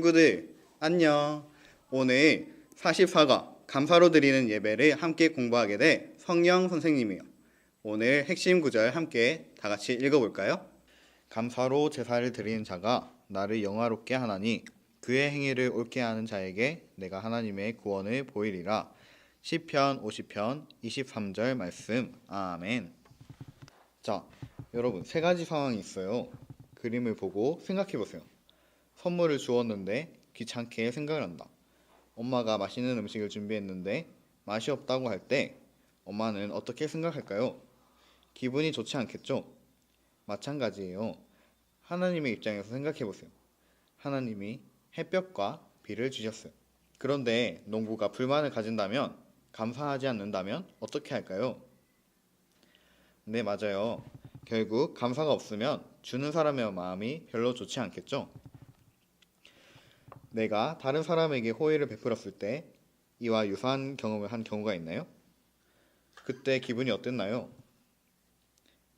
친구들, 안녕. 오늘 44가 감사로 드리는 예배를 함께 공부하게 될 성령 선생님이요. 오늘 핵심 구절 함께 다 같이 읽어볼까요? 감사로 제사를 드리는 자가 나를 영화롭게 하나니 그의 행위를 옳게 하는 자에게 내가 하나님의 구원을 보이리라. 시편 50편 23절 말씀. 아멘. 자, 여러분, 세 가지 상황이 있어요. 그림을 보고 생각해 보세요. 선물을 주었는데 귀찮게 생각을 한다. 엄마가 맛있는 음식을 준비했는데 맛이 없다고 할 때 엄마는 어떻게 생각할까요? 기분이 좋지 않겠죠? 마찬가지예요. 하나님의 입장에서 생각해 보세요. 하나님이 햇볕과 비를 주셨어요. 그런데 농부가 불만을 가진다면, 감사하지 않는다면 어떻게 할까요? 네, 맞아요. 결국 감사가 없으면 주는 사람의 마음이 별로 좋지 않겠죠? 내가 다른 사람에게 호의를 베풀었을 때 이와 유사한 경험을 한 경우가 있나요? 그때 기분이 어땠나요?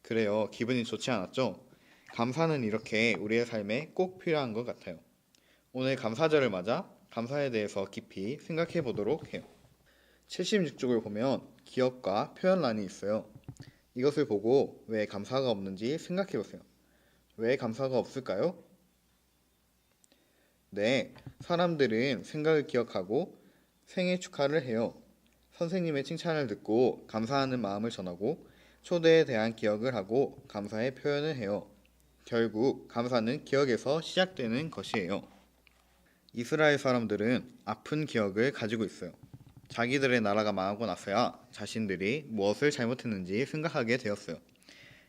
그래요. 기분이 좋지 않았죠? 감사는 이렇게 우리의 삶에 꼭 필요한 것 같아요. 오늘 감사절을 맞아 감사에 대해서 깊이 생각해 보도록 해요. 76쪽을 보면 기억과 표현란이 있어요. 이것을 보고 왜 감사가 없는지 생각해 보세요. 왜 감사가 없을까요? 네, 사람들은 생각을 기억하고 생일 축하를 해요. 선생님의 칭찬을 듣고 감사하는 마음을 전하고 초대에 대한 기억을 하고 감사의 표현을 해요. 결국 감사는 기억에서 시작되는 것이에요. 이스라엘 사람들은 아픈 기억을 가지고 있어요. 자기들의 나라가 망하고 나서야 자신들이 무엇을 잘못했는지 생각하게 되었어요.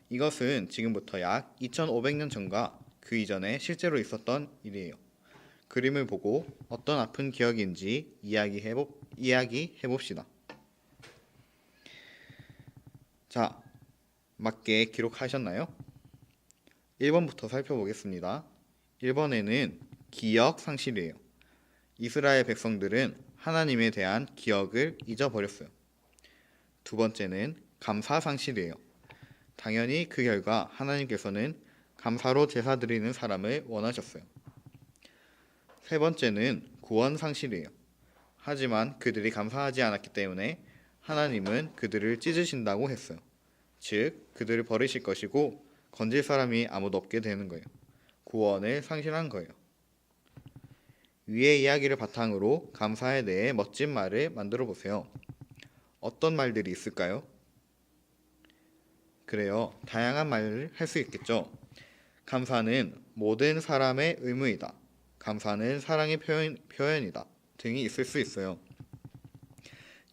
이것은 지금부터 약 2500년 전과 그 이전에 실제로 있었던 일이에요. 그림을 보고 어떤 아픈 기억인지 이야기해봅시다. 자, 맞게 기록하셨나요? 1번부터 살펴보겠습니다. 1번에는 기억 상실이에요. 이스라엘 백성들은 하나님에 대한 기억을 잊어버렸어요. 두 번째는 감사 상실이에요. 당연히 그 결과 하나님께서는 감사로 제사 드리는 사람을 원하셨어요. 세 번째는 구원 상실이에요. 하지만 그들이 감사하지 않았기 때문에 하나님은 그들을 찢으신다고 했어요. 즉, 그들을 버리실 것이고 건질 사람이 아무도 없게 되는 거예요. 구원을 상실한 거예요. 위의 이야기를 바탕으로 감사에 대해 멋진 말을 만들어 보세요. 어떤 말들이 있을까요? 그래요. 다양한 말을 할 수 있겠죠. 감사는 모든 사람의 의무이다. 감사는 사랑의 표현이다. 등이 있을 수 있어요.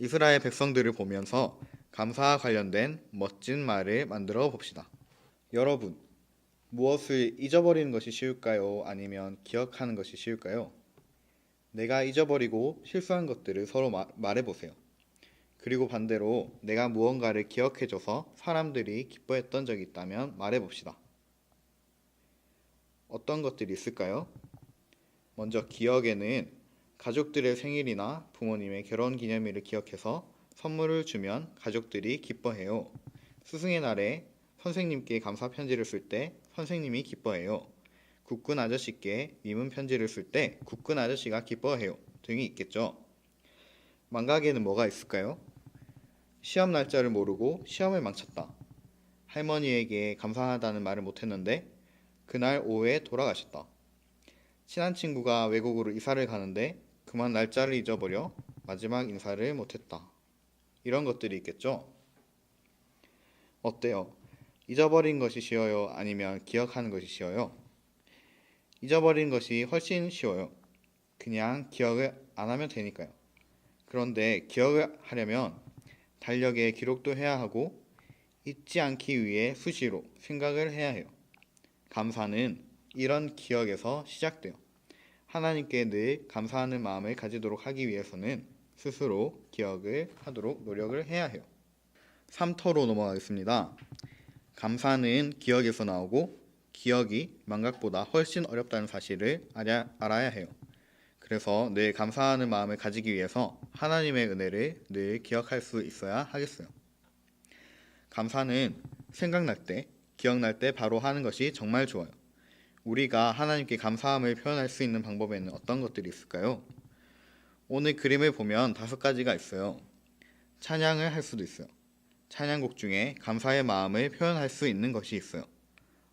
이스라엘 백성들을 보면서 감사와 관련된 멋진 말을 만들어 봅시다. 여러분, 무엇을 잊어버리는 것이 쉬울까요? 아니면 기억하는 것이 쉬울까요? 내가 잊어버리고 실수한 것들을 서로 말해보세요. 그리고 반대로 내가 무언가를 기억해줘서 사람들이 기뻐했던 적이 있다면 말해봅시다. 어떤 것들이 있을까요? 먼저 기억에는 가족들의 생일이나 부모님의 결혼 기념일을 기억해서 선물을 주면 가족들이 기뻐해요. 스승의 날에 선생님께 감사 편지를 쓸 때 선생님이 기뻐해요. 국군 아저씨께 위문 편지를 쓸 때 국군 아저씨가 기뻐해요. 등이 있겠죠. 망각에는 뭐가 있을까요? 시험 날짜를 모르고 시험을 망쳤다. 할머니에게 감사하다는 말을 못했는데 그날 오후에 돌아가셨다. 친한 친구가 외국으로 이사를 가는데 그만 날짜를 잊어버려 마지막 인사를 못했다. 이런 것들이 있겠죠? 어때요? 잊어버린 것이 쉬워요? 아니면 기억하는 것이 쉬워요? 잊어버린 것이 훨씬 쉬워요. 그냥 기억을 안 하면 되니까요. 그런데 기억을 하려면 달력에 기록도 해야 하고 잊지 않기 위해 수시로 생각을 해야 해요. 감사는 이런 기억에서 시작돼요. 하나님께 늘 감사하는 마음을 가지도록 하기 위해서는 스스로 기억을 하도록 노력을 해야 해요. 3터로 넘어가겠습니다. 감사는 기억에서 나오고 기억이 망각보다 훨씬 어렵다는 사실을 알아야 해요. 그래서 늘 감사하는 마음을 가지기 위해서 하나님의 은혜를 늘 기억할 수 있어야 하겠어요. 감사는 생각날 때, 기억날 때 바로 하는 것이 정말 좋아요. 우리가 하나님께 감사함을 표현할 수 있는 방법에는 어떤 것들이 있을까요? 오늘 그림을 보면 5가지가 있어요. 찬양을 할 수도 있어요. 찬양곡 중에 감사의 마음을 표현할 수 있는 것이 있어요.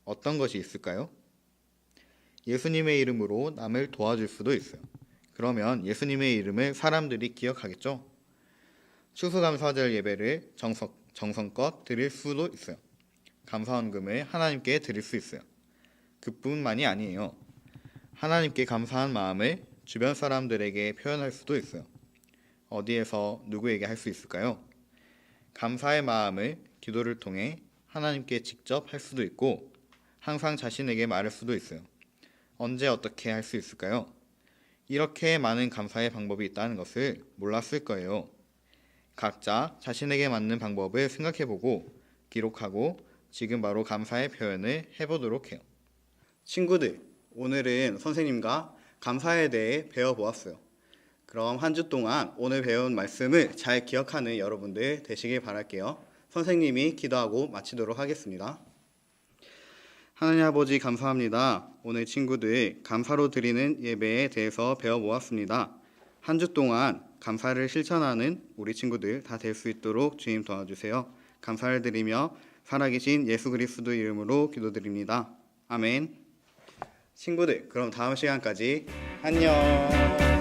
어떤 것이 있을까요? 예수님의 이름으로 남을 도와줄 수도 있어요. 그러면 예수님의 이름을 사람들이 기억하겠죠? 추수감사절 예배를 정성껏 드릴 수도 있어요. 감사헌금을 하나님께 드릴 수 있어요. 그뿐만이 아니에요. 하나님께 감사한 마음을 주변 사람들에게 표현할 수도 있어요. 어디에서 누구에게 할 수 있을까요? 감사의 마음을 기도를 통해 하나님께 직접 할 수도 있고 항상 자신에게 말할 수도 있어요. 언제 어떻게 할 수 있을까요? 이렇게 많은 감사의 방법이 있다는 것을 몰랐을 거예요. 각자 자신에게 맞는 방법을 생각해보고 기록하고 지금 바로 감사의 표현을 해보도록 해요. 친구들, 오늘은 선생님과 감사에 대해 배워보았어요. 그럼 한 주 동안 오늘 배운 말씀을 잘 기억하는 여러분들 되시길 바랄게요. 선생님이 기도하고 마치도록 하겠습니다. 하나님 아버지 감사합니다. 오늘 친구들 감사로 드리는 예배에 대해서 배워보았습니다. 한 주 동안 감사를 실천하는 우리 친구들 다 될 수 있도록 주님 도와주세요. 감사를 드리며 살아계신 예수 그리스도 이름으로 기도드립니다. 아멘. 친구들, 그럼 다음 시간까지 안녕.